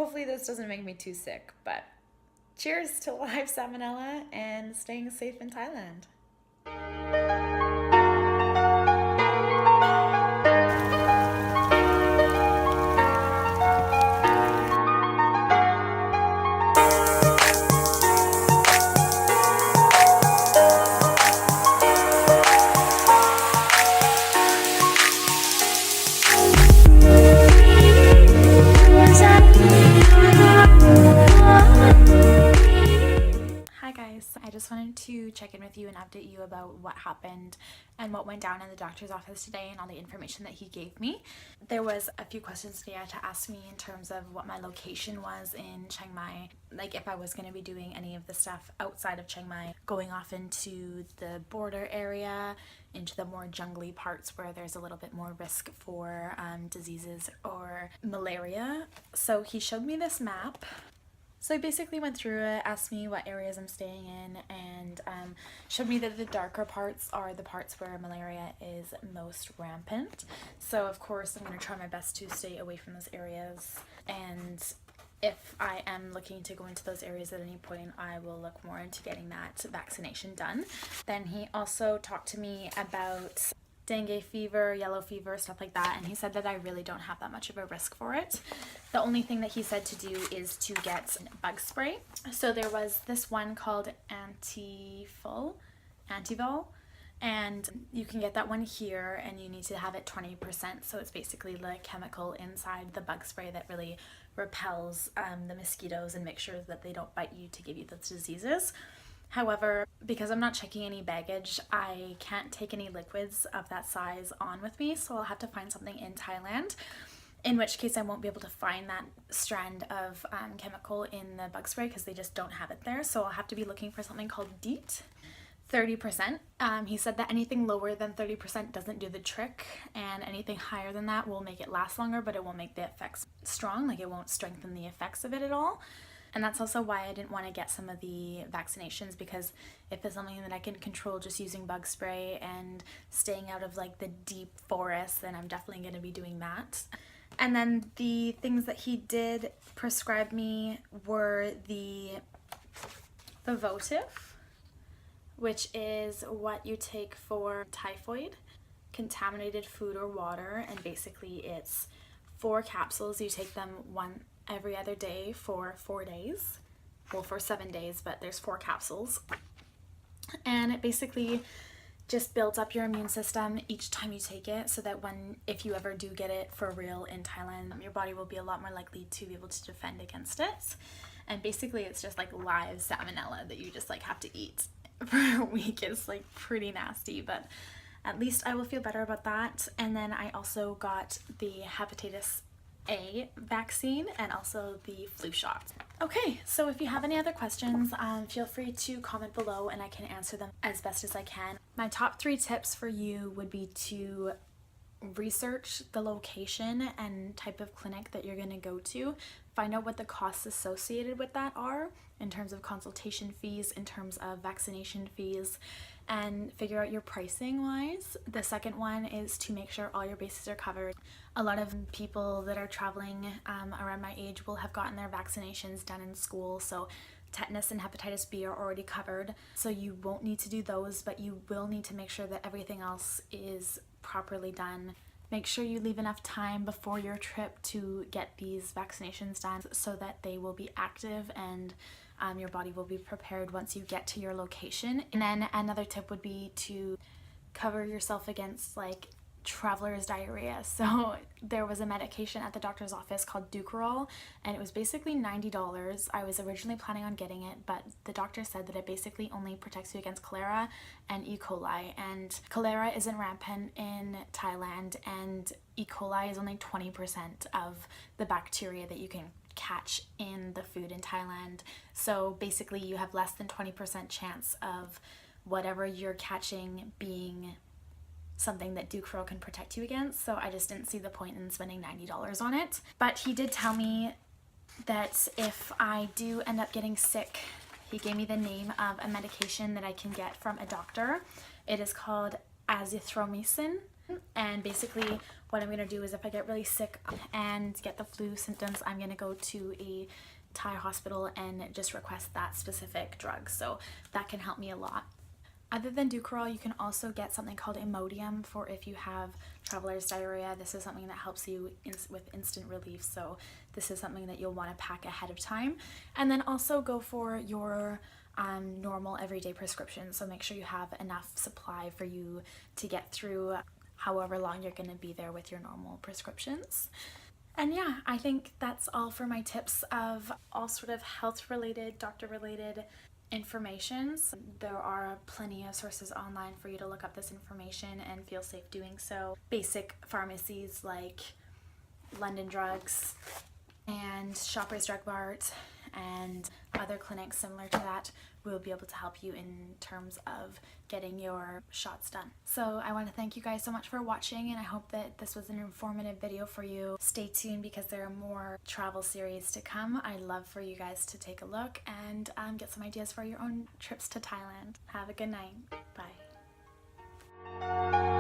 hopefully this doesn't make me too sick, but cheers to live salmonella and staying safe in Thailand. Hi guys, I just wanted to check in with you and update you about what happened and what went down in the doctor's office today and all the information that he gave me. There was a few questions today to ask me in terms of what my location was in Chiang Mai, like if I was going to be doing any of the stuff outside of Chiang Mai, going off into the border area, into the more jungly parts where there's a little bit more risk for diseases or malaria. So he showed me this map. So I basically went through it, asked me what areas I'm staying in, and showed me that the darker parts are the parts where malaria is most rampant. So of course I'm going to try my best to stay away from those areas, and if I am looking to go into those areas at any point, I will look more into getting that vaccination done. Then he also talked to me about dengue fever, yellow fever, stuff like that, and he said that I really don't have that much of a risk for it. The only thing that he said to do is to get bug spray. So there was this one called Antivol, and you can get that one here, and you need to have it 20%. So it's basically the chemical inside the bug spray that really repels the mosquitoes and makes sure that they don't bite you to give you those diseases. However, because I'm not checking any baggage, I can't take any liquids of that size on with me, so I'll have to find something in Thailand, in which case I won't be able to find that strand of chemical in the bug spray because they just don't have it there. So I'll have to be looking for something called DEET, 30%. He said that anything lower than 30% doesn't do the trick, and anything higher than that will make it last longer, but it won't make the effects strong, like it won't strengthen the effects of it at all. And that's also why I didn't want to get some of the vaccinations, because if it's something that I can control just using bug spray and staying out of like the deep forest, then I'm definitely going to be doing that. And then the things that he did prescribe me were the votive, which is what you take for typhoid, contaminated food or water, and basically it's 4 capsules. You take them one every other day for 4 days, well, for 7 days, but there's 4 capsules, and it basically just builds up your immune system each time you take it, so that if you ever do get it for real in Thailand, your body will be a lot more likely to be able to defend against it. And basically it's just like live salmonella that you just like have to eat for a week. It's like pretty nasty, but at least I will feel better about that. And then I also got the hepatitis A vaccine and also the flu shot. Okay, so if you have any other questions, feel free to comment below and I can answer them as best as I can. My top 3 tips for you would be to research the location and type of clinic that you're going to go to. Find out what the costs associated with that are in terms of consultation fees, in terms of vaccination fees, and figure out your pricing wise. The second one is to make sure all your bases are covered. A lot of people that are traveling around my age will have gotten their vaccinations done in school, so tetanus and hepatitis B are already covered, so you won't need to do those, but you will need to make sure that everything else is properly done. Make sure you leave enough time before your trip to get these vaccinations done so that they will be active and your body will be prepared once you get to your location. And then another tip would be to cover yourself against like traveler's diarrhea. So there was a medication at the doctor's office called Dukerol, and it was basically $90. I was originally planning on getting it, but the doctor said that it basically only protects you against cholera and E. coli, and cholera isn't rampant in Thailand, and E. coli is only 20% of the bacteria that you can catch in the food in Thailand. So basically you have less than 20% chance of whatever you're catching being something that Dukerol can protect you against, so I just didn't see the point in spending $90 on it. But he did tell me that if I do end up getting sick, he gave me the name of a medication that I can get from a doctor. It is called azithromycin, And basically what I'm going to do is if I get really sick and get the flu symptoms, I'm going to go to a Thai hospital and just request that specific drug. So that can help me a lot. Other than Ducarol, you can also get something called Imodium for if you have traveler's diarrhea. This is something that helps you with instant relief. So this is something that you'll want to pack ahead of time. And then also go for your normal everyday prescription. So make sure you have enough supply for you to get through however long you're going to be there with your normal prescriptions. And yeah, I think that's all for my tips of all sort of health related, doctor related informations. There are plenty of sources online for you to look up this information and feel safe doing so. Basic pharmacies like London Drugs and Shoppers Drug Mart and other clinics similar to that will be able to help you in terms of getting your shots done. So I want to thank you guys so much for watching, and I hope that this was an informative video for you. Stay tuned because there are more travel series to come. I'd love for you guys to take a look and get some ideas for your own trips to Thailand. Have a good night. Bye.